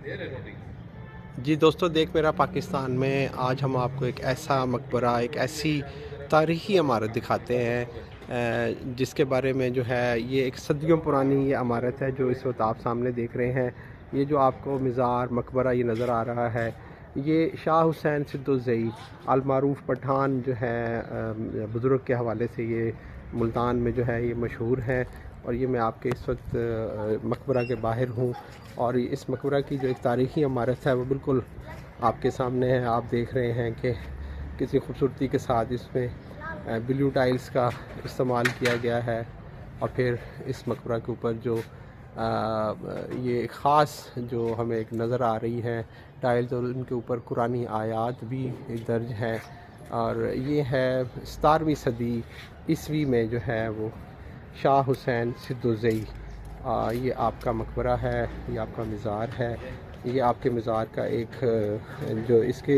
जी दोस्तों, देख मेरा पाकिस्तान में आज हम आपको एक ऐसा मकबरा, एक ऐसी तारीख़ी इमारत दिखाते हैं जिसके बारे में जो है, ये एक सदियों पुरानी ये इमारत है जो इस वक्त आप सामने देख रहे हैं। ये जो आपको मज़ार मकबरा ये नज़र आ रहा है, ये शाह हुसैन सिद्दुज़ई अलमारूफ़ पठान जो है बुज़ुर्ग के हवाले से ये मुल्तान में जो है ये मशहूर है। और ये मैं आपके इस वक्त मकबरा के बाहर हूँ और इस मकबरा की जो एक तारीख़ी इमारत है वो बिल्कुल आपके सामने है। आप देख रहे हैं कि किसी खूबसूरती के साथ इसमें ब्लू टाइल्स का इस्तेमाल किया गया है। और फिर इस मकबरा के ऊपर जो ये ख़ास जो हमें एक नज़र आ रही है टाइल्स, और उनके ऊपर कुरानी आयात भी दर्ज हैं। और ये है 17वीं सदी ईस्वी में जो है वो शाह हुसैन सिद्दुज़ई, ये आपका मकबरा है, ये आपका मज़ार है। ये आपके मज़ार का एक जो इसके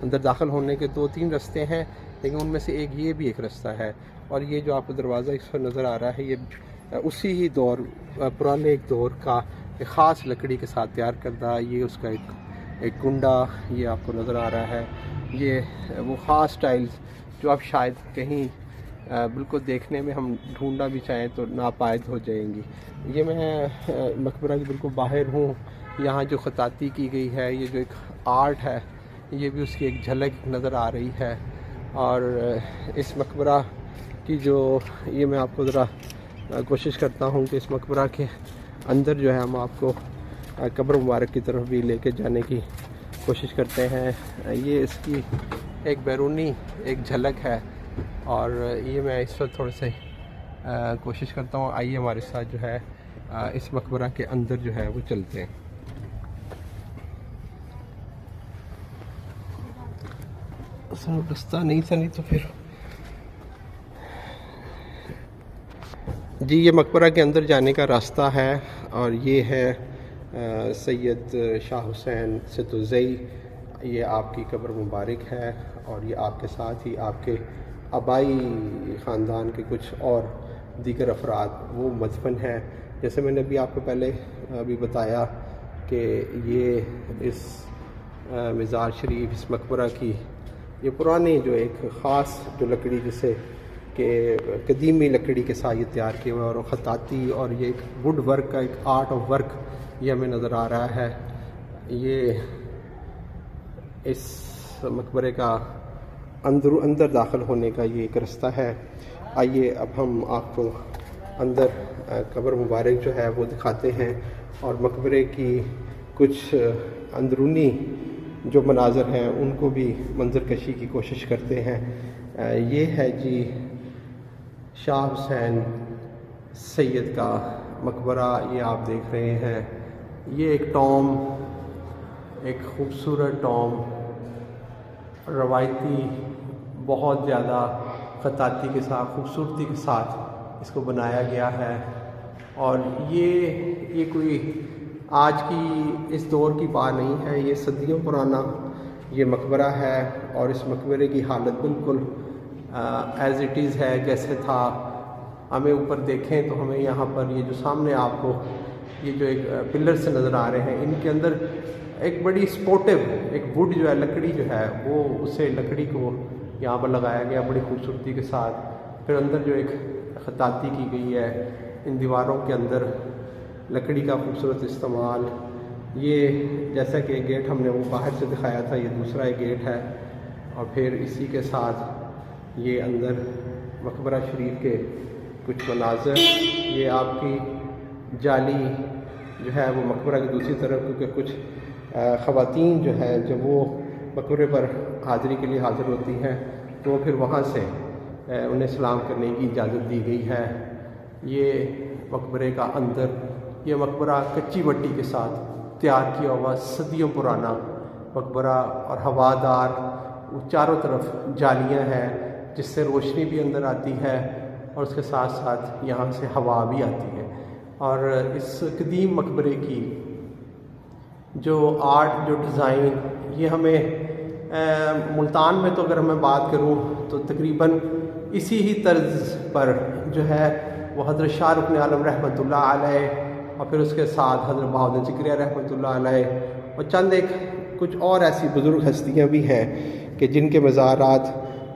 अंदर दाखिल होने के 2-3 रास्ते हैं, लेकिन उनमें से एक ये भी एक रास्ता है। और ये जो आपको दरवाज़ा इस पर नज़र आ रहा है, ये उसी ही दौर पुराने एक दौर का एक ख़ास लकड़ी के साथ तैयार करदा, ये उसका एक कुंडा ये आपको नज़र आ रहा है। ये वो ख़ास टाइल्स जो आप शायद कहीं बिल्कुल देखने में हम ढूंढना भी चाहें तो नापायद हो जाएंगी। ये मैं मकबरा के बिल्कुल बाहर हूँ। यहाँ जो ख़ताती की गई है, ये जो एक आर्ट है, ये भी उसकी एक झलक नज़र आ रही है। और इस मकबरा की जो ये मैं आपको ज़रा कोशिश करता हूँ कि इस मकबरा के अंदर जो है हम आपको कब्र मुबारक की तरफ भी लेके जाने की कोशिश करते हैं। ये इसकी एक बैरूनी एक झलक है और ये मैं इस वक्त थोड़े से कोशिश करता हूँ। आइए हमारे साथ जो है इस मकबरा के अंदर जो है वो चलते हैं। रास्ता नहीं था, नहीं तो फिर जी ये मकबरा के अंदर जाने का रास्ता है। और ये है सैयद शाह हुसैन सिद्दुज़ई, ये आपकी कब्र मुबारक है। और ये आपके साथ ही आपके आबाई ख़ानदान के कुछ और दीगर अफराद वो मदफन हैं। जैसे मैंने अभी आपको पहले अभी बताया कि ये इस मज़ार शरीफ, इस मकबरा की ये पुरानी जो एक ख़ास जो लकड़ी जिसे कि कदीमी लकड़ी के साथ ये तैयार किया हुआ और ख़ताती और ये एक वुड वर्क का एक आर्ट ऑफ वर्क ये हमें नज़र आ रहा है। ये इस मकबरे का अंदर दाखिल होने का ये एक रास्ता है। आइए अब हम आपको अंदर कब्र मुबारक जो है वो दिखाते हैं और मकबरे की कुछ अंदरूनी जो मनाज़र हैं उनको भी मंजर कशी की कोशिश करते हैं। ये है जी शाह हुसैन सैयद का मकबरा, ये आप देख रहे हैं। ये एक टॉम, एक ख़ूबसूरत टॉम, रवायती बहुत ज़्यादा ख़ताती के साथ खूबसूरती के साथ इसको बनाया गया है। और ये कोई आज की इस दौर की बात नहीं है, ये सदियों पुराना ये मकबरा है। और इस मकबरे की हालत बिल्कुल एज़ इट इज़ है, जैसे था। हमें ऊपर देखें तो हमें यहाँ पर ये जो सामने आपको ये जो एक पिलर से नज़र आ रहे हैं, इनके अंदर एक बड़ी स्पोर्टिव एक वुड जो है, लकड़ी जो है वो उसे लकड़ी को यहाँ पर लगाया गया बड़ी खूबसूरती के साथ। फिर अंदर जो एक ख़ताती की गई है, इन दीवारों के अंदर लकड़ी का खूबसूरत इस्तेमाल। ये जैसा कि गेट हमने वो बाहर से दिखाया था, ये दूसरा एक गेट है। और फिर इसी के साथ ये अंदर मकबरा शरीफ के कुछ मनाज़र, ये आपकी जाली जो है वो मकबरा की दूसरी तरफ, क्योंकि कुछ ख़वातीन जो है जब वो मकबरे पर हाज़िरी के लिए हाज़िर होती हैं तो फिर वहाँ से उन्हें सलाम करने की इजाज़त दी गई है। ये मकबरे का अंदर ये मकबरा कच्ची मट्टी के साथ तैयार किया हुआ सदियों पुराना मकबरा और हवादार, चारों तरफ जालियाँ हैं जिससे रोशनी भी अंदर आती है और उसके साथ साथ यहाँ से हवा भी आती है। और इस कदीम मकबरे की जो आर्ट, जो डिज़ाइन, ये हमें मुल्तान में तो अगर मैं बात करूँ तो तकरीबन इसी ही तर्ज पर जो है वो हज़रत शाहरुख आलम रहमतुल्लाह अलैह और फिर उसके साथ हज़रत बहाउद्दीन ज़िक्रिया रहमतुल्लाह अलैह اور چند ایک کچھ اور ایسی بزرگ ہستیاں بھی ہیں کہ جن کے مزارات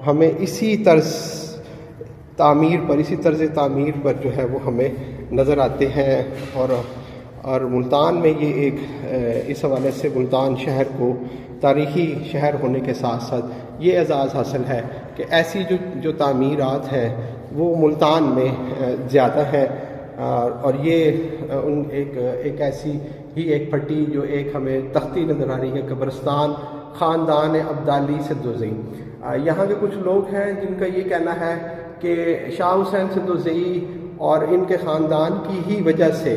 ہمیں اسی طرز تعمیر پر جو ہے وہ ہمیں نظر آتے ہیں، اور ملتان میں یہ ایک اس حوالے سے ملتان شہر کو تاریخی شہر ہونے کے ساتھ ساتھ یہ اعزاز حاصل ہے کہ ایسی جو تعمیرات ہیں وہ ملتان میں زیادہ ہیں، اور یہ ایک ایسی ہی ایک پھٹی جو ایک ہمیں تختی نظر آ رہی ہے، قبرستان خاندان عبدالی سدوزئی۔ یہاں کے کچھ لوگ ہیں جن کا یہ کہنا ہے کہ شاہ حسین سدوزئی اور ان کے خاندان کی ہی وجہ سے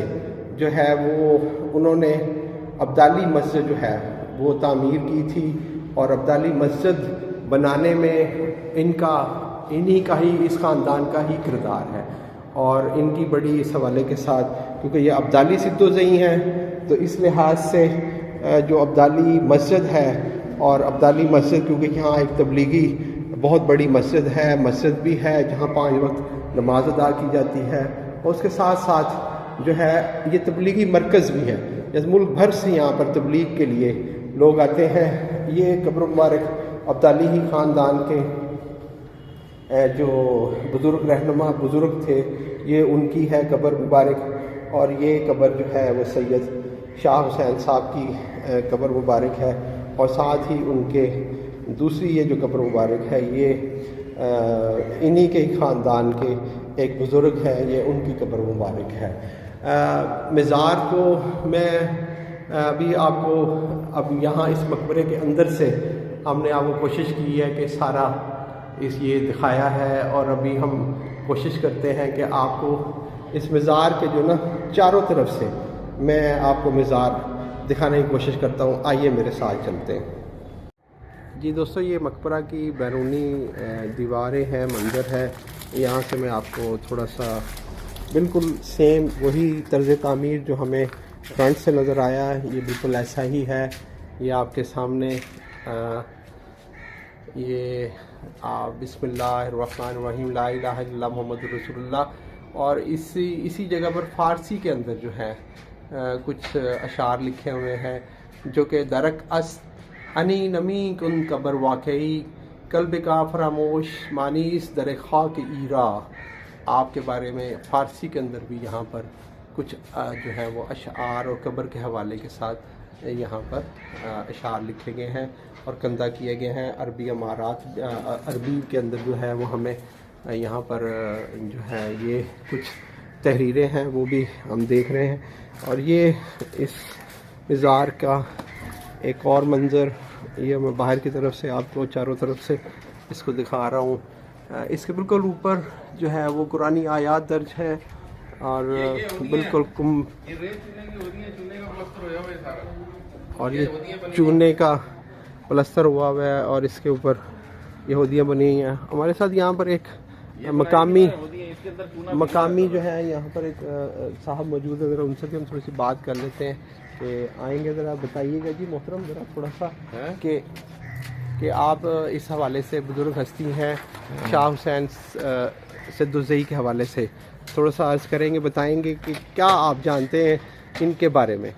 جو ہے وہ انہوں نے عبدالی مسجد جو ہے وہ تعمیر کی تھی، اور عبدالی مسجد بنانے میں انہی کا ہی، اس خاندان کا ہی کردار ہے، اور ان کی بڑی اس حوالے کے ساتھ، کیونکہ یہ عبدالی سدوزئی ہیں تو اس لحاظ سے جو عبدالی مسجد ہے، اور عبدالی مسجد کیونکہ یہاں ایک تبلیغی بہت بڑی مسجد بھی ہے جہاں 5 وقت نماز ادا کی جاتی ہے، اور اس کے ساتھ ساتھ جو ہے یہ تبلیغی مرکز بھی ہے، جیسے ملک بھر سے یہاں پر تبلیغ کے لیے لوگ آتے ہیں۔ یہ قبر مبارک عبدالی ہی خاندان کے جو رہنما بزرگ تھے، یہ ان کی ہے قبر مبارک، اور یہ قبر جو ہے وہ سید شاہ حسین صاحب کی قبر مبارک ہے، اور ساتھ ہی ان کے دوسری یہ جو قبر مبارک ہے یہ انہی کے ہی خاندان کے ایک بزرگ ہے، یہ ان کی قبر مبارک ہے۔ مزار کو میں ابھی آپ کو اب یہاں اس مقبرے کے اندر سے ہم نے آپ کو کوشش کی ہے کہ سارا یہ دکھایا ہے، اور ابھی ہم کوشش کرتے ہیں کہ آپ کو اس مزار کے جو نا چاروں طرف سے میں آپ کو مزار دکھانے کی کوشش کرتا ہوں۔ آئیے میرے ساتھ چلتے ہیں۔ جی دوستو، یہ مقبرہ کی بیرونی دیواریں ہیں، منظر ہے، یہاں سے میں آپ کو تھوڑا سا بالکل سیم وہی طرز تعمیر جو ہمیں فرنٹ سے نظر آیا ہے، یہ بالکل ایسا ہی ہے۔ یہ آپ کے سامنے یہ بسم اللہ الرحمن الرحیم، لا الہ الا اللہ محمد رسول اللہ، اور اسی جگہ پر فارسی کے اندر جو ہے کچھ اشعار لکھے ہوئے ہیں، جو کہ درک است انی نمی کن قبر واقعی، قلب کا فراموش مانیس در خاک ایرا۔ آپ کے بارے میں فارسی کے اندر بھی یہاں پر کچھ جو ہے وہ اشعار اور قبر کے حوالے کے ساتھ یہاں پر اشعار لکھے گئے ہیں اور کندہ کیے گئے ہیں۔ عربی کے اندر جو ہے وہ ہمیں یہاں پر جو ہے یہ کچھ تحریریں ہیں وہ بھی ہم دیکھ رہے ہیں، اور یہ اس مزار کا ایک اور منظر، یہ میں باہر کی طرف سے آپ کو چاروں طرف سے اس کو دکھا رہا ہوں۔ اس کے بالکل اوپر جو ہے وہ قرآنی آیات درج ہے، اور بالکل اور یہ چونے کا پلستر ہوا ہوا ہے، اور اس کے اوپر یہودیاں بنی ہوئی ہیں۔ ہمارے ساتھ یہاں پر ایک مقامی جو ہے یہاں پر ایک صاحب موجود ہے، ذرا ان سے بھی ہم تھوڑی سی بات کر لیتے ہیں کہ آئیں گے، ذرا بتائیے گا جی محترم ذرا تھوڑا سا کہ آپ اس حوالے سے بزرگ ہستی ہیں، شاہ حسین سدوزئی کے حوالے سے تھوڑا سا عرض کریں گے، بتائیں گے کہ کیا آپ جانتے ہیں ان کے بارے میں؟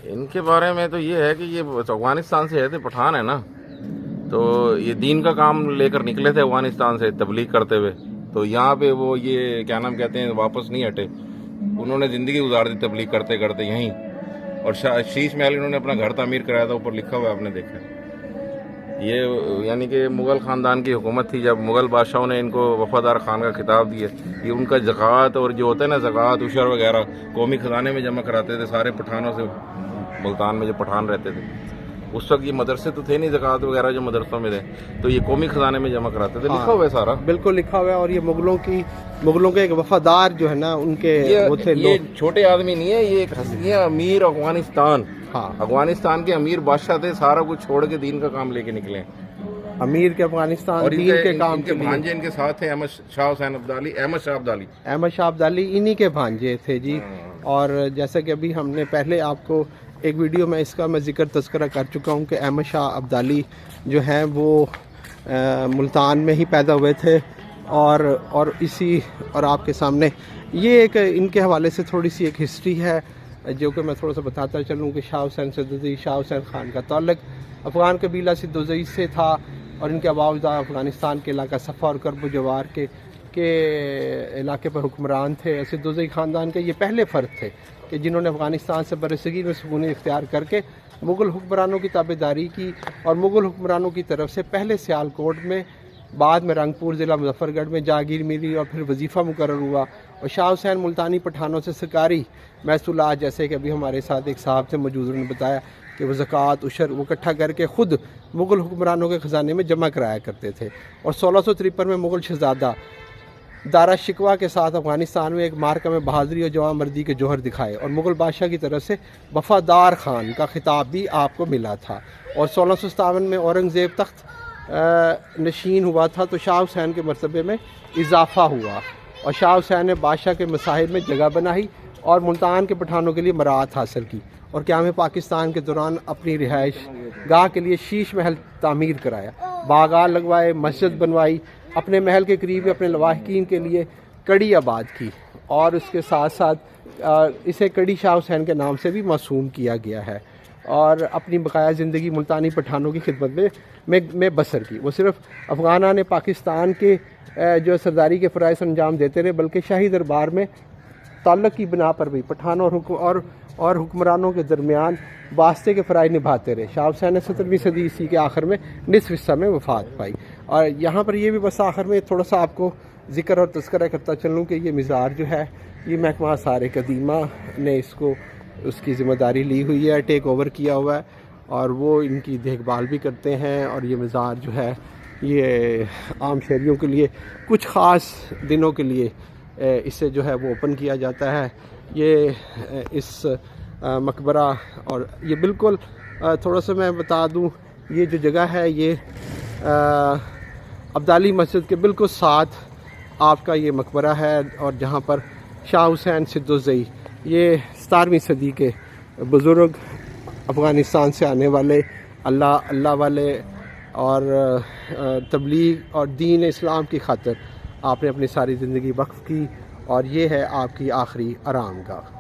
ان کے بارے میں تو یہ ہے کہ یہ افغانستان سے تھے، پٹھان ہے نا، تو یہ دین کا کام لے کر نکلے تھے افغانستان سے تبلیغ کرتے ہوئے، تو یہاں پہ وہ یہ کیا نام کہتے ہیں واپس نہیں ہٹے، انہوں نے زندگی گزار دی تبلیغ کرتے کرتے یہیں، اور شیش محل انہوں نے اپنا گھر تعمیر کرایا تھا، اوپر لکھا ہوا ہے آپ نے دیکھا۔ یہ یعنی کہ مغل خاندان کی حکومت تھی، جب مغل بادشاہوں نے ان کو وفادار خان کا خطاب دیا، یہ ان کا زکوٰۃ اور جو ہوتا ہے نا زکوٰۃ عشر وغیرہ قومی خزانے میں جمع کراتے تھے سارے پٹھانوں سے، ملتان میں جو پٹھان رہتے تھے اس وقت یہ مدرسے تو تھے نہیں، زکوٰۃ وغیرہ جو مدرسوں میں تھے تو یہ قومی خزانے میں جمع کراتے تھے، لکھا ہوا ہے سارا، بالکل لکھا ہوا ہے۔ اور یہ مغلوں کے ایک وفادار جو ہے نا ان کے وہ تھے، یہ چھوٹے آدمی نہیں ہے، یہ ایک ہستی ہے، امیر افغانستان، افغانستان کے امیر بادشاہ تھے، سارا کچھ چھوڑ کے دین کا کام لے کے نکلے، امیر کے افغانستان دین کے کام کے لیے۔ بھانجے ان کے ساتھ تھے احمد شاہ عبدالی انہی کے بھانجے تھے جی۔ اور جیسا کہ ابھی ہم نے پہلے آپ کو ایک ویڈیو میں اس کا میں تذکرہ کر چکا ہوں کہ احمد شاہ عبدالی جو ہیں وہ ملتان میں ہی پیدا ہوئے تھے، اور آپ کے سامنے یہ ایک ان کے حوالے سے تھوڑی سی ایک ہسٹری ہے۔ जो कि मैं थोड़ा सा बताता चलूँ कि शाह हुसैन सिद्दूज़ई शाह हुसैन ख़ान का ताल्लुक़ अफ़गान कबीला सिद्दूज़ई से था और इनके अबावजा अफ़गानिस्तान के इलाका सफ़ा और करब जवार के इलाके पर हुक्मरान थे। सिद्दूज़ई ख़ानदान के ये पहले फ़र्द थे कि जिन्होंने अफ़गानिस्तान से बरसगीर में सुकून इख्तियार करके मुग़ल हुक्मरानों की ताबेदारी की और मुग़ल हुक्मरानों की तरफ से पहले सियालकोट में, बाद में रंगपुर ज़िला मुज़फ़्फ़रगढ़ में जागीर मिली और फिर वजीफ़ा मुकर्रर हुआ। और शाह हुसैन मुल्तानी पठानों से सरकारी महसूलात, जैसे कि अभी हमारे साथ एक साहब थे मौजूद, उन्होंने बताया कि वो ज़कात उशर वो इकट्ठा करके ख़ुद मुग़ल हुक्मरानों के ख़जाने में जमा कराया करते थे। और 1653 में मुग़ल शहज़ादा दारा शिकवा के साथ अफ़गानिस्तान में एक मार्का में बहादुरी और जवां मर्दी के जौहर दिखाए और मुग़ल बादशाह की तरफ से वफ़ादार ख़ान का खिताब भी आपको मिला था। और 1657 में औरंगज़ेब तख्त नशीन हुआ था तो शाह हुसैन के मरतबे में इजाफ़ा हुआ और शाह हुसैन ने बादशाह के मसाहिब में जगह बनाई और मुल्तान के पठानों के लिए मराहत हासिल की और क़याम पाकिस्तान के दौरान अपनी रिहाइश गाह के लिए शीश महल तामीर कराया, बागान लगवाए, मस्जिद बनवाई, अपने महल के करीब अपने लवाहिकीन के लिए कड़ी आबाद की और उसके साथ साथ इसे कड़ी शाह हुसैन के नाम से भी मौसूम किया गया है। और अपनी बकाया ज़िंदगी मुल्तानी पठानों की खिदमत में बसर की। वो सिर्फ अफ़गाना ने पाकिस्तान के जो सरदारी के फ़राइज़ अंजाम देते रहे, बल्कि शाही दरबार में ताल्लुक़ की बिना पर भी पठानों और हुक्मरानों के दरमियान वास्ते के फ़राइज़ निभाते रहे। शाह हुसैन ने 17वीं सदी ईस्वी के आखिर में निसफ़ हिस्सा में वफ़ात पाई। और यहाँ पर ये भी बस आखिर में थोड़ा सा आपको ज़िक्र और तज़किरा करता चलूँ कि ये मज़ार जो है ये महकमा आसार कदीमा ने इसको उसकी ज़िम्मेदारी ली हुई है, टेक ओवर किया हुआ है और वो इनकी देखभाल भी करते हैं। और ये मज़ार जो है ये आम शहरियों के लिए कुछ ख़ास दिनों के लिए इसे जो है वो ओपन किया जाता है। ये इस मकबरा और ये बिल्कुल थोड़ा सा मैं बता दूं, ये जो जगह है ये अब्दाली मस्जिद के बिल्कुल साथ आपका ये मकबरा है और जहाँ पर शाह हुसैन सिद्दूज़ई ये 17वीं सदी के बुज़ुर्ग अफ़गानिस्तान से आने वाले अल्लाह वाले और तबलीग और दीन इस्लाम की खातिर आपने अपनी सारी ज़िंदगी वक्फ़ की और ये है आपकी आखिरी आरामगाह।